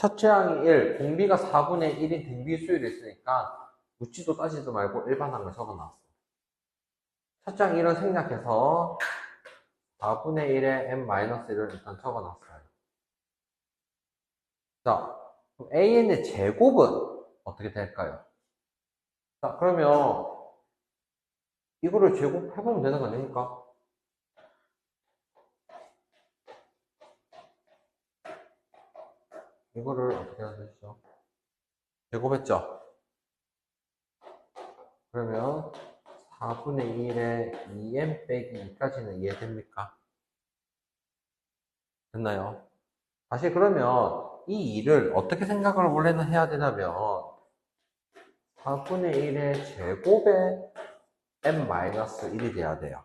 첫째 항이 1, 공비가 4분의 1인 등비수율이 있으니까 묻지도 따지도 말고 일반항을 적어놨어. 첫째 항 1은 생략해서 4분의 1의 n-1을 일단 적어놨어요. 자, 그럼 an의 제곱은 어떻게 될까요? 자, 그러면 이거를 제곱해보면 되는 거 아닙니까? 이거를 어떻게 해야 되죠? 제곱했죠? 그러면 4분의 1에 2n 빼기 2까지는 이해됩니까? 됐나요? 다시 그러면 이 2를 어떻게 생각을 원래는 해야 되냐면 4분의 1의 제곱에 n-1이 돼야 돼요.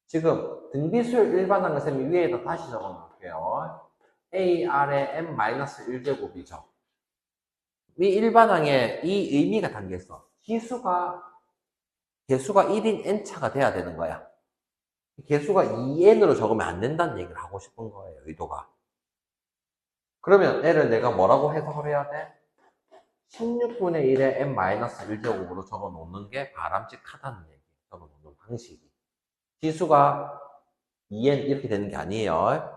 지금 등비수열 일반항을 쌤이 위에다 다시 적어 놓을게요. AR의 n-1제곱이죠. 이 일반항에 이 의미가 담겨있어. 개수가 1인 n차가 돼야 되는 거야. 개수가 2n으로 적으면 안 된다는 얘기를 하고 싶은 거예요, 의도가. 그러면 L을 내가 뭐라고 해석을 해야 돼? 16분의 1에 n-1제곱으로 적어 놓는 게 바람직하다는 얘기. 적어 놓는 방식이. 지수가 2n 이렇게 되는 게 아니에요.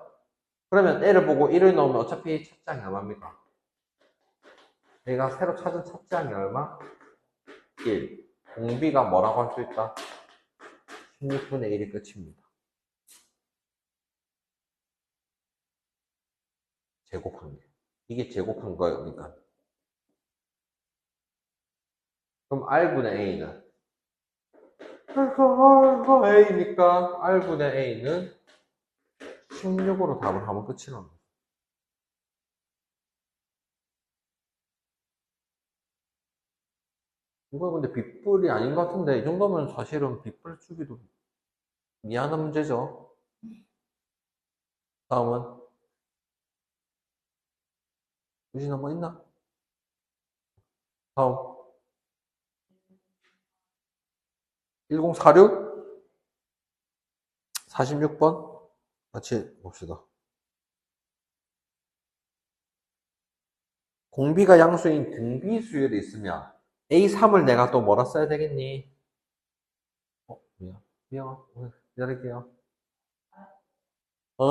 그러면 L을 보고 1을 넣으면 어차피 첫장이 얼마입니까? 내가 새로 찾은 첫장이 얼마? 1. 공비가 뭐라고 할 수 있다? 16분의 1이 끝입니다. 제곱한 게. 이게 제곱한 거니까. 그럼 R분의 A는? A니까 R분의 A는 16으로 답을 하면 끝이랍니다. 이거 근데 빗불이 아닌 것 같은데 이 정도면 사실은 빗불 주기도 미안한 문제죠. 다음은 유진 한번 있나? 다음 1046 46번 같이 봅시다. 공비가 양수인 등비 수열이 있으면 A3을 내가 또 뭐라 써야 되겠니? 미안. 기다릴게요. 어?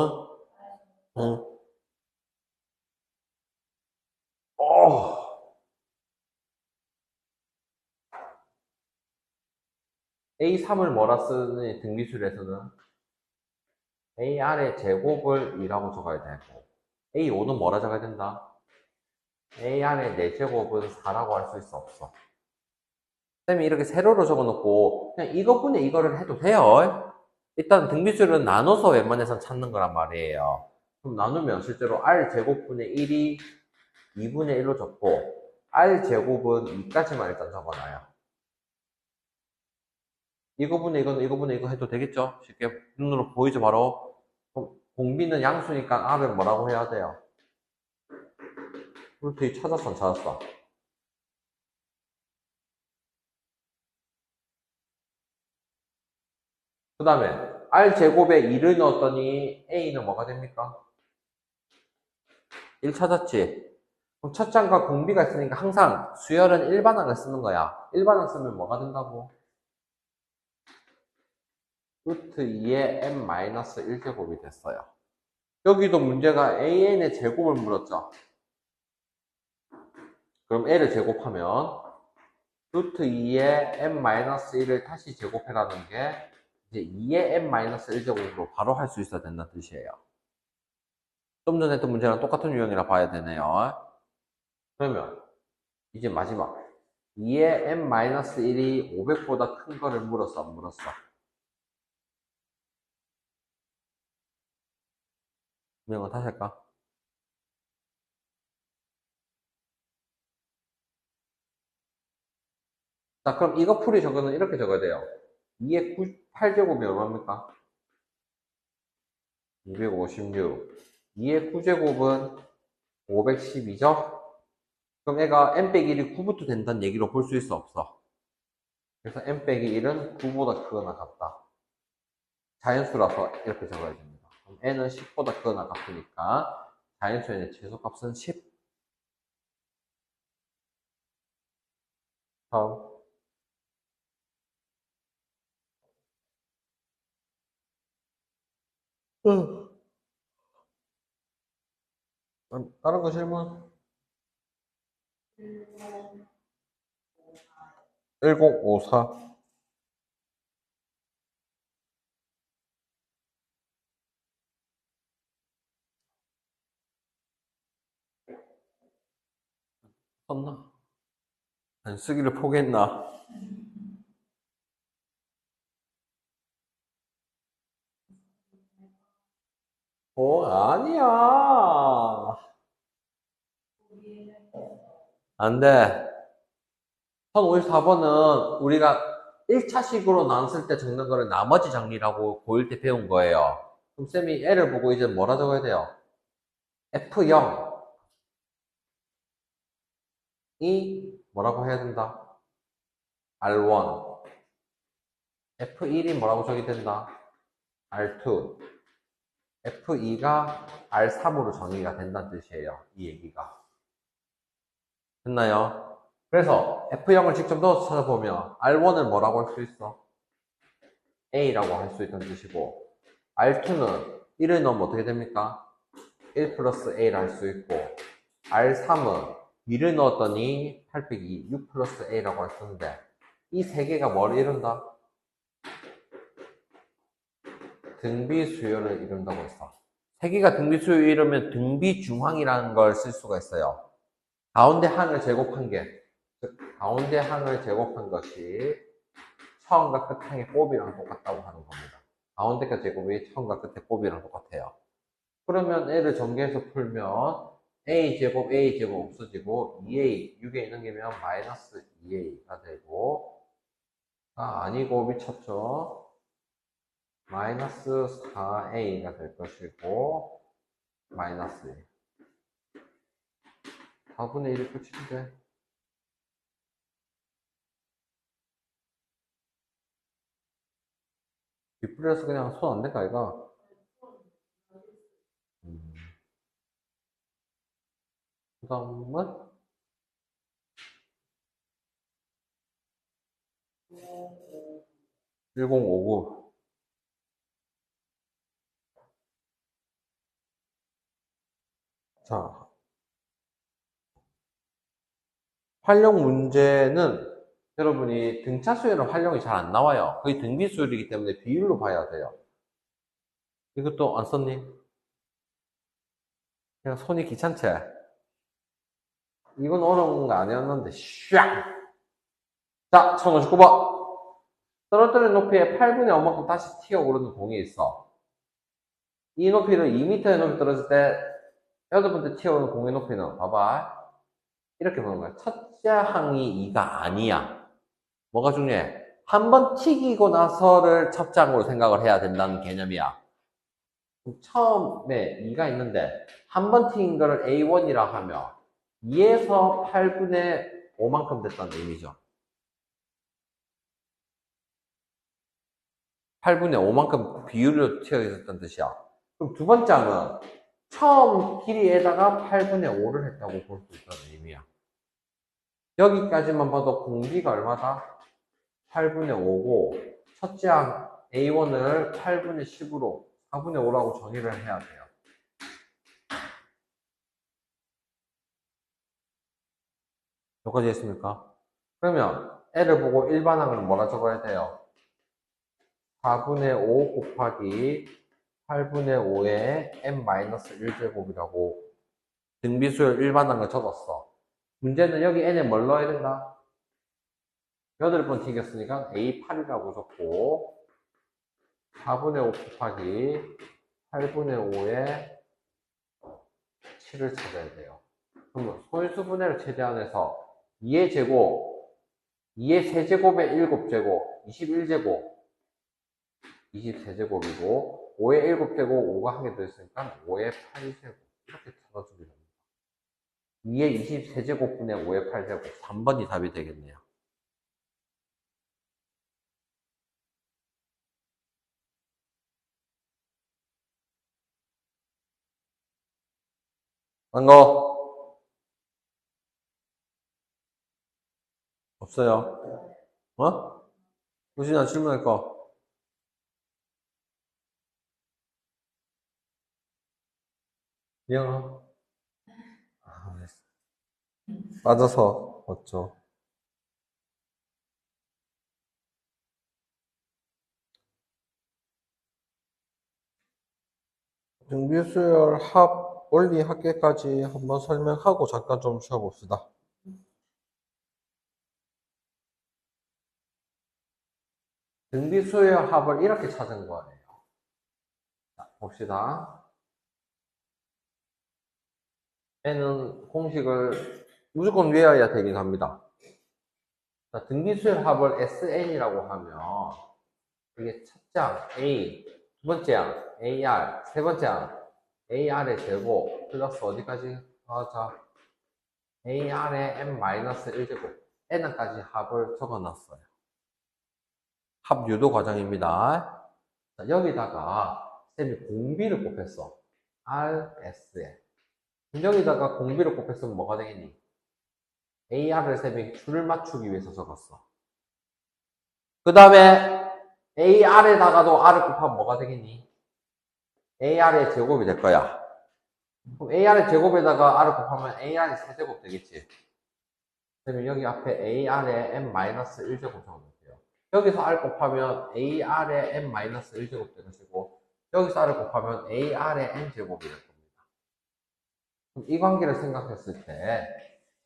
어? A3을 뭐라 쓰니 등비수열에서는 AR의 제곱을 2라고 적어야 되고 A5는 뭐라 적어야 된다? AR의 4제곱은 4라고 할 수 있어 없어? 쌤이 이렇게 세로로 적어놓고 그냥 이것분에 이거를 해도 돼요. 일단 등비수열은 나눠서 웬만해선 찾는 거란 말이에요. 그럼 나누면 실제로 R제곱분의 1이 2분의 1로 적고 R제곱은 2까지만 일단 적어놔요. 이거분의 이거 해도 되겠죠? 쉽게 눈으로 보이죠 바로? 공비는 양수니까 R은 뭐라고 해야 돼요? 루트 2 찾았어. 그 다음에 R제곱에 2를 넣었더니 A는 뭐가 됩니까? 1 찾았지? 그럼 첫 장과 공비가 있으니까 항상 수열은 일반항을 쓰는 거야. 일반항 쓰면 뭐가 된다고? 루트 2의 n-1제곱이 됐어요. 여기도 문제가 an의 제곱을 물었죠. 그럼 a를 제곱하면 루트 2의 n-1을 다시 제곱해라는 게 이제 2의 n-1제곱으로 바로 할 수 있어야 된다는 뜻이에요. 좀 전에 했던 문제랑 똑같은 유형이라 봐야 되네요. 그러면 이제 마지막 2의 n-1이 500보다 큰 거를 물었어 안 물었어? 분명은 다시 할까? 자, 그럼 이거 풀이 적어는 이렇게 적어야 돼요. 2의 8제곱이 얼마입니까? 256. 2의 9제곱은 512죠? 그럼 애가 n 빼기 1이 9부터 된다는 얘기로 볼 수 있어, 없어? 그래서 n 빼기 1은 9보다 크거나 같다. 자연수라서 이렇게 적어야 됩니다. 그럼 n은 10보다 크거나 같으니까 자연수의 최소값은 10. 다음. 응. 다른 거 질문? 1054. 썼나? 안 쓰기를 포기했나? 아니야. 안 돼. 1054번은 우리가 1차식으로 나눴을 때 적는 거를 나머지 정리라고 고1 때 배운 거예요. 그럼 쌤이 L을 보고 이제 뭐라 적어야 돼요? F0이 뭐라고 해야 된다? R1. F1이 뭐라고 적이 된다? R2. F2가 R3으로 정의가 된다는 뜻이에요. 이 얘기가. 됐나요? 그래서 F0을 직접 넣어서 찾아보면 R1을 뭐라고 할 수 있어? A라고 할 수 있다는 뜻이고 R2는 1을 넣으면 어떻게 됩니까? 1 플러스 A를 할 수 있고 R3은 2를 넣었더니 8 빼기 6 플러스 A라고 할 수 있는데 이 세 개가 뭘 이룬다? 등비 수요를 이룬다고 했어. 세 개가 등비 수요를 이루면 등비 중항이라는 걸 쓸 수가 있어요. 가운데 항을 제곱한 게, 즉 가운데 항을 제곱한 것이 처음과 끝항의 곱이랑 똑같다고 하는 겁니다. 가운데가 제곱이 처음과 끝의 곱이랑 똑같아요. 그러면 얘를 전개해서 풀면 a제곱 a제곱 없어지고 2a 6에 있는 게면 마이너스 2a가 되고 아니고 미쳤죠. 마이너스 4a가 될 것이고 마이너스 1 4분의 1이 끝인데 빗불려서 그냥 손 안 댈까 이거. 그 다음은 1059. 자, 활용 문제는 여러분이 등차 수열은 활용이 잘 안 나와요. 거의 등비 수열이기 때문에 비율로 봐야 돼요. 이것도 안 썼니? 그냥 손이 귀찮지? 이건 어려운 거 아니었는데, 샥! 자, 1059번. 떨어뜨린 높이의 8분의 5만큼 다시 튀어오르는 공이 있어. 이 높이를 2m의 높이 떨어질 때, 8번째 튀어오르는 공의 높이는, 봐봐. 이렇게 보는 거야. 첫째 항이 2가 아니야. 뭐가 중요해? 한 번 튀기고 나서를 첫째 항으로 생각을 해야 된다는 개념이야. 처음에 2가 있는데, 한 번 튀긴 거를 A1이라 하면, 2에서 8분의 5만큼 됐다는 의미죠. 8분의 5만큼 비율로 튀어 있었던 뜻이야. 그럼 두 번째 항은 처음 길이에다가 8분의 5를 했다고 볼 수 있다는 의미야. 여기까지만 봐도 공비가 얼마다? 8분의 5고, 첫째 항 A1을 8분의 10으로 4분의 5라고 정의를 해야 돼요. 여기까지 했습니까? 그러면 L을 보고 일반항을 뭐라 적어야 돼요? 4분의 5 곱하기 8분의 5의 n-1제곱이라고 등비수열 일반항을 적었어. 문제는 여기 n에 뭘 넣어야 된다? 8번 튀겼으니까 A8이라고 적고 4분의 5 곱하기 8분의 5의 7을 찾아야 돼요. 그러면 소인수분해를 최대한해서 2의 제곱, 2의 세제곱의 7제곱, 21제곱, 23제곱이고 5의 7제곱 5가 한 개 더있으니까 5의 8제곱 이렇게 찾아주면 됩니다. 2의 23제곱분의 5의 8제곱 3번이 답이 되겠네요. 반가워. 없어요? 어? 무슨아 질문할 거? 미영아. 아, 맞아서 어쩌. 등비수열 합 원리 합계까지 한번 설명하고 잠깐 좀 쉬어봅시다. 등비수열 합을 이렇게 찾은 거예요. 자, 봅시다. N은 공식을 무조건 외워야 되긴 합니다. 자, 등비수열 합을 SN이라고 하면 이게 첫째 항 A, 두 번째 항 AR, 세 번째 항 AR의 제곱 플러스 어디까지 하자? AR의 n-1제곱 n까지 합을 적어놨어요. 합 유도 과정입니다. 자, 여기다가 쌤이 공비를 곱했어. RS에. 여기다가 공비를 곱했으면 뭐가 되겠니? AR을 쌤이 줄을 맞추기 위해서 적었어. 그 다음에 AR에다가도 R을 곱하면 뭐가 되겠니? AR의 제곱이 될 거야. 그럼 AR의 제곱에다가 R을 곱하면 AR의 세제곱 되겠지. 그러면 여기 앞에 AR의 n-1제곱 적어놓을게요. 여기서 R 곱하면 AR의 n-1제곱 되는 것이고, 여기서 R을 곱하면 AR의 n제곱이 될 겁니다. 그럼 이 관계를 생각했을 때,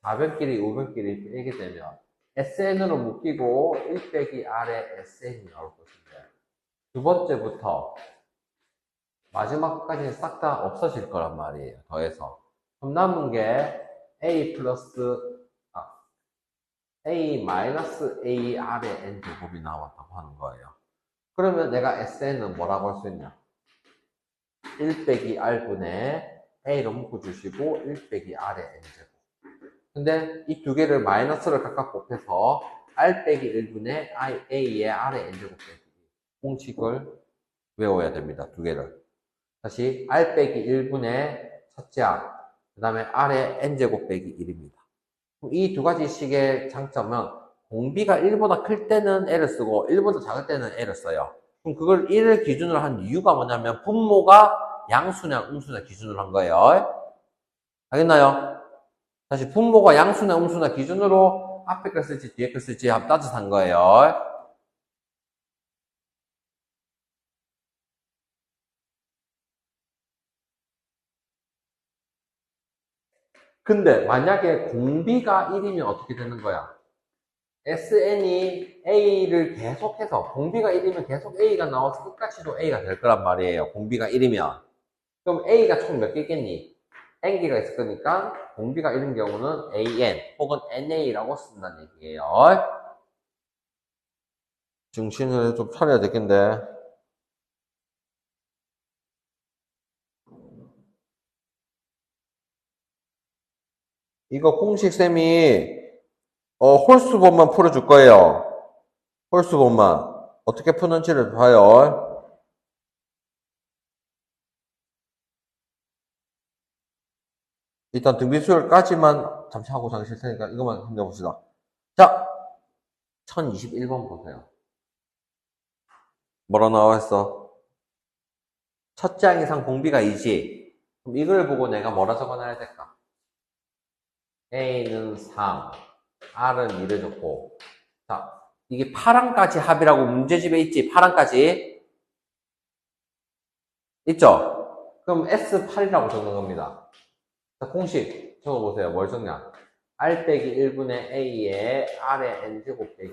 4변끼리, 5변끼리 빼게 되면, SN으로 묶이고, 1 빼기 R의 SN이 나올 것인데, 두 번째부터 마지막까지 싹 다 없어질 거란 말이에요. 더해서. 그럼 남은 게 A 플러스 A-AR의 n제곱이 나왔다고 하는 거예요. 그러면 내가 SN은 뭐라고 할 수 있냐? 1 빼기 R분의 A로 묶어주시고 1 빼기 R의 n제곱. 근데 이 두 개를 마이너스를 각각 곱해서 R 빼기 1분의 A의 R의 n제곱 빼기 공식을 외워야 됩니다. 두 개를. 다시 R 빼기 1분의 첫째 항, 그 다음에 R의 n제곱 빼기 1입니다. 이 두 가지 식의 장점은 공비가 1보다 클 때는 L을 쓰고 1보다 작을 때는 L을 써요. 그럼 그걸 1을 기준으로 한 이유가 뭐냐면 분모가 양수냐 음수냐 기준으로 한 거예요. 알겠나요? 다시 분모가 양수냐 음수냐 기준으로 앞에 걸 쓸지 뒤에 걸 쓸지 한번 따져서 한 거예요. 근데 만약에 공비가 1이면 어떻게 되는 거야? SN이 A를 계속해서 공비가 1이면 계속 A가 나와서 끝까지도 A가 될 거란 말이에요. 공비가 1이면. 그럼 A가 총 몇 개겠니? N개가 있을 거니까 공비가 1인 경우는 AN 혹은 NA라고 쓴다는 얘기예요. 정신을 좀 차려야 되겠는데. 이거 공식쌤이 홀수본만 풀어줄 거예요. 홀수본만. 어떻게 푸는지를 봐요. 일단 등비수열까지만 잠시 하고 자기 싫 테니까 이것만 힘내봅시다. 자, 1021번 보세요. 뭐라 나와 있어? 첫째 항 이상 공비가 2지. 그럼 이걸 보고 내가 뭐라 적어놔야 될까? A는 3, R은 2를 줬고. 자, 이게 8항까지 합이라고 문제집에 있지? 8항까지. 있죠? 그럼 S8이라고 적는 겁니다. 자, 공식 적어보세요. 뭘 적냐? R 빼기 1분의 A의 R의 N제곱 빼기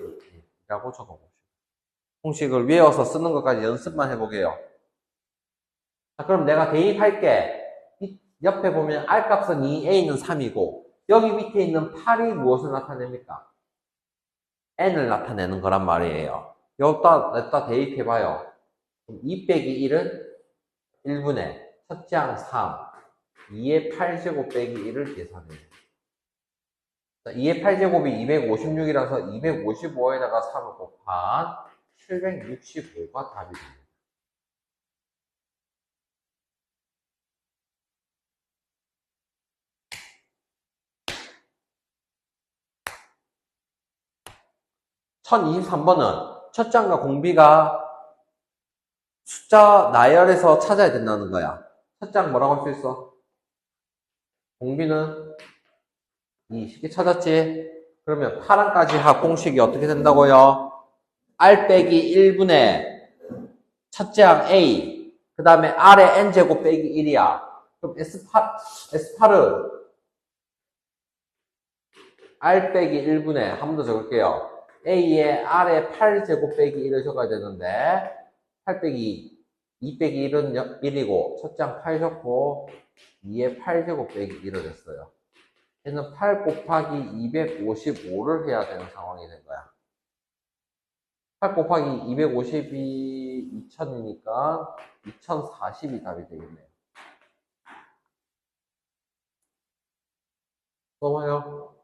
1이라고 적어봅시다. 공식을 외워서 쓰는 것까지 연습만 해보게요. 자, 그럼 내가 대입할게. 옆에 보면 R 값은 2, A는 3이고, 여기 밑에 있는 8이 무엇을 나타냅니까? N을 나타내는 거란 말이에요. 여기다 대입해봐요. 2 빼기 1은 1분의 첫째 항 3, 2의 8제곱 빼기 1을 계산해요. 2의 8제곱이 256이라서 255에다가 3을 곱한 765가 답이 됩니다. 1023번은 첫 장과 공비가 숫자 나열해서 찾아야 된다는 거야. 첫 장 뭐라고 할 수 있어? 공비는 2 쉽게 찾았지? 그러면 8항까지 합 공식이 어떻게 된다고요? R 빼기 1분의 첫째 항 A, 그 다음에 R의 N제곱 빼기 1이야. 그럼 S8은 R 빼기 1분의, 한 번 더 적을게요. A의 R의 8제곱 빼기 1을 적어야 되는데, 8 빼기 2 빼기 1은 1이고, 첫째 항 8 적고, 2의 8제곱 빼기 1을 했어요. 얘는 8 곱하기 255를 해야 되는 상황이 된 거야. 8 곱하기 250이 2000이니까 2040이 답이 되겠네요. 넘어요.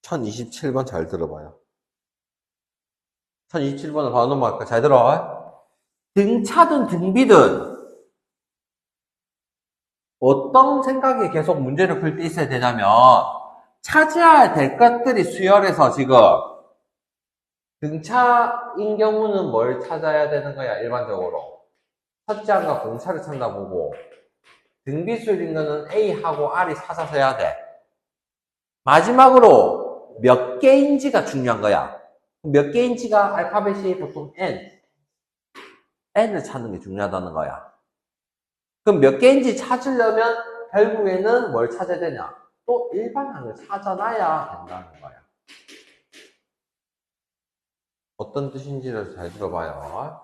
1027번 잘 들어봐요. 1027번을 바로 넘어갈까? 잘 들어. 등차든 등비든 어떤 생각이 계속 문제를 풀 때 있어야 되냐면 찾아야 될 것들이 수열해서 지금 등차인 경우는 뭘 찾아야 되는 거야 일반적으로 첫째 항과 공차를 찾나 보고 등비수열인 거는 A하고 R이 찾아서 해야 돼. 마지막으로 몇 개인지가 중요한 거야. 몇 개인지가 알파벳이 보통 N을 찾는 게 중요하다는 거야. 그럼 몇 개인지 찾으려면 결국에는 뭘 찾아야 되냐? 또 일반항을 찾아놔야 된다는 거야. 어떤 뜻인지를 잘 들어봐요.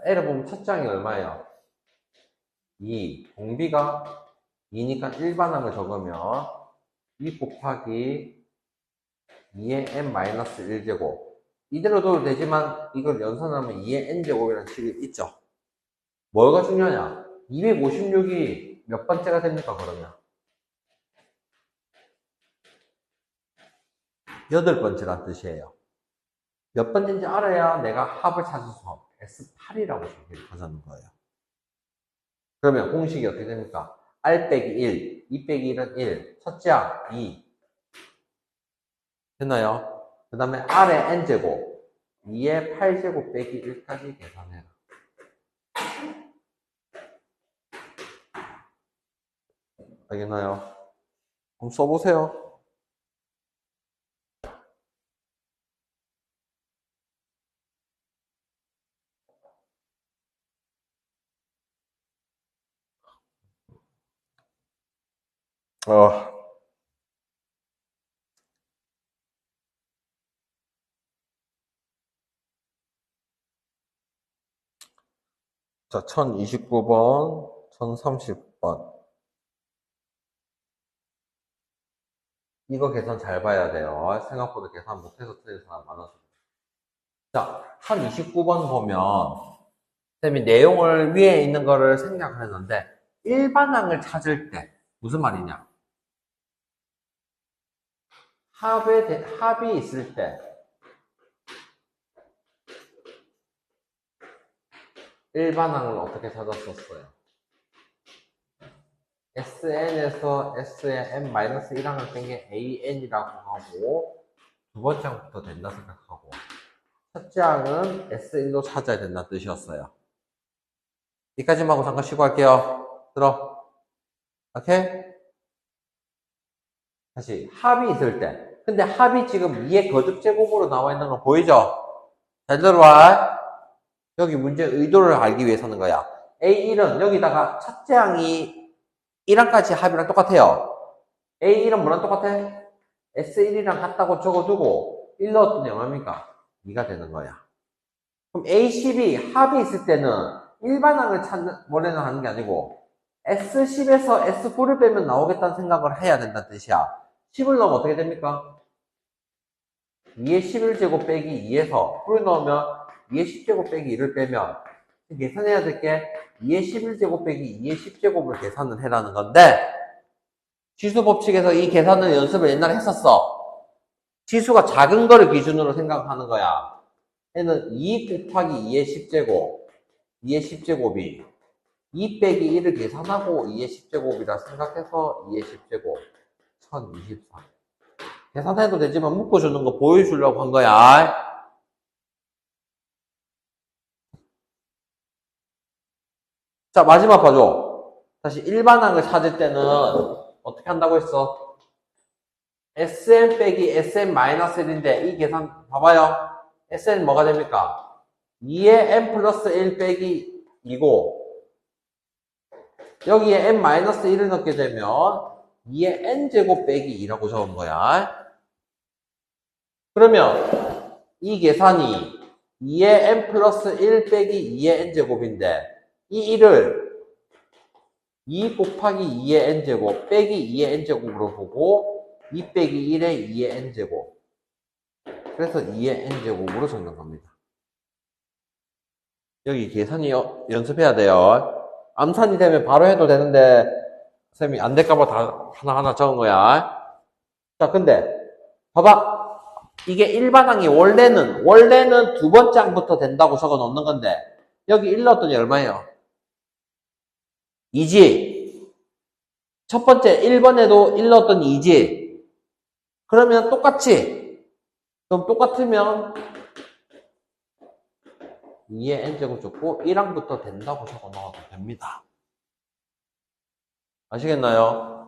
L을 보면 첫 장이 얼마예요? 2. 공비가 2니까 일반항을 적으면 2 곱하기 2의 n-1제곱. 이대로 둬도 되지만 이걸 연산하면 2의 n제곱이라는 식이 있죠. 뭐가 중요하냐? 256이 몇 번째가 됩니까, 그러면? 8번째란 뜻이에요. 몇 번째인지 알아야 내가 합을 찾아서 S8이라고 하자는 거예요. 그러면 공식이 어떻게 됩니까? R 빼기 1, 2 빼기 1은 1, 첫째 항 2. 됐나요? 그 다음에 R의 N제곱, 2의 8제곱 빼기 1까지 계산해라. 알겠나요? 한번 써보세요. 자, 1029번, 1030번. 이거 계산 잘 봐야 돼요. 생각보다 계산 못해서 틀린 사람 많아서. 자, 1029번 보면, 쌤이 내용을 위에 있는 거를 생략을 했는데, 일반항을 찾을 때, 무슨 말이냐? 합이 있을 때, 일반항을 어떻게 찾았었어요? SN에서 S의 n-1항을 뺀 게 AN이라고 하고, 두 번째 항부터 된다 생각하고, 첫째 항은 S1로 찾아야 된다는 뜻이었어요. 여기까지만 하고 잠깐 쉬고 할게요. 들어. 오케이? 다시, 합이 있을 때. 근데 합이 지금 2의 거듭제곱으로 나와 있는 거 보이죠? 잘 들어와. 여기 문제 의도를 알기 위해서 하는 거야. A1은 여기다가 첫째 항이 1항까지 합이랑 똑같아요. A1은 뭐랑 똑같아? S1이랑 같다고 적어두고 1 넣었더니 얼마입니까? 2가 되는 거야. 그럼 A10이 합이 있을 때는 일반항을 찾는, 원래는 하는 게 아니고 S10에서 S9를 빼면 나오겠다는 생각을 해야 된다는 뜻이야. 10을 넣으면 어떻게 됩니까? 2의 11제곱 빼기 2에서 9를 넣으면 2의 10제곱 빼기 2를 빼면 계산해야 될 게 2의 11제곱 빼기 2의 10제곱을 계산을 해라는 건데 지수 법칙에서 이 계산을 연습을 옛날에 했었어. 지수가 작은 거를 기준으로 생각하는 거야. 얘는 2 곱하기 2의 10제곱, 2의 10제곱이 2 빼기 1을 계산하고 2의 10제곱이라 생각해서 2의 10제곱 1024. 계산해도 되지만 묶어주는 거 보여주려고 한 거야. 자, 마지막 봐줘. 다시 일반항을 찾을 때는 어떻게 한다고 했어? Sn 빼기 Sn-1인데 이 계산 봐봐요. Sn 뭐가 됩니까? 2의 n 플러스 1 빼기 2고 여기에 n-1을 넣게 되면 2의 n제곱 빼기 2라고 적은 거야. 그러면 이 계산이 2의 n 플러스 1 빼기 2의 n제곱인데 이 1을 2 곱하기 2의 n제곱 빼기 2의 n제곱으로 보고 2 빼기 1의 2의 n제곱 그래서 2의 n제곱으로 적는 겁니다. 여기 계산이 연습해야 돼요. 암산이 되면 바로 해도 되는데 쌤이 안 될까봐 다 하나하나 적은 거야. 자, 근데 봐봐. 이게 일반항이 원래는 두 번째 항부터 된다고 적어 놓는 건데 여기 1 넣었더니 얼마예요? 2지. 첫 번째 1번에도 1 넣었더니 2지. 그러면 똑같지? 그럼 똑같으면 2의 n제곱 줬고 1항부터 된다고 적어 넣어도 됩니다. 아시겠나요?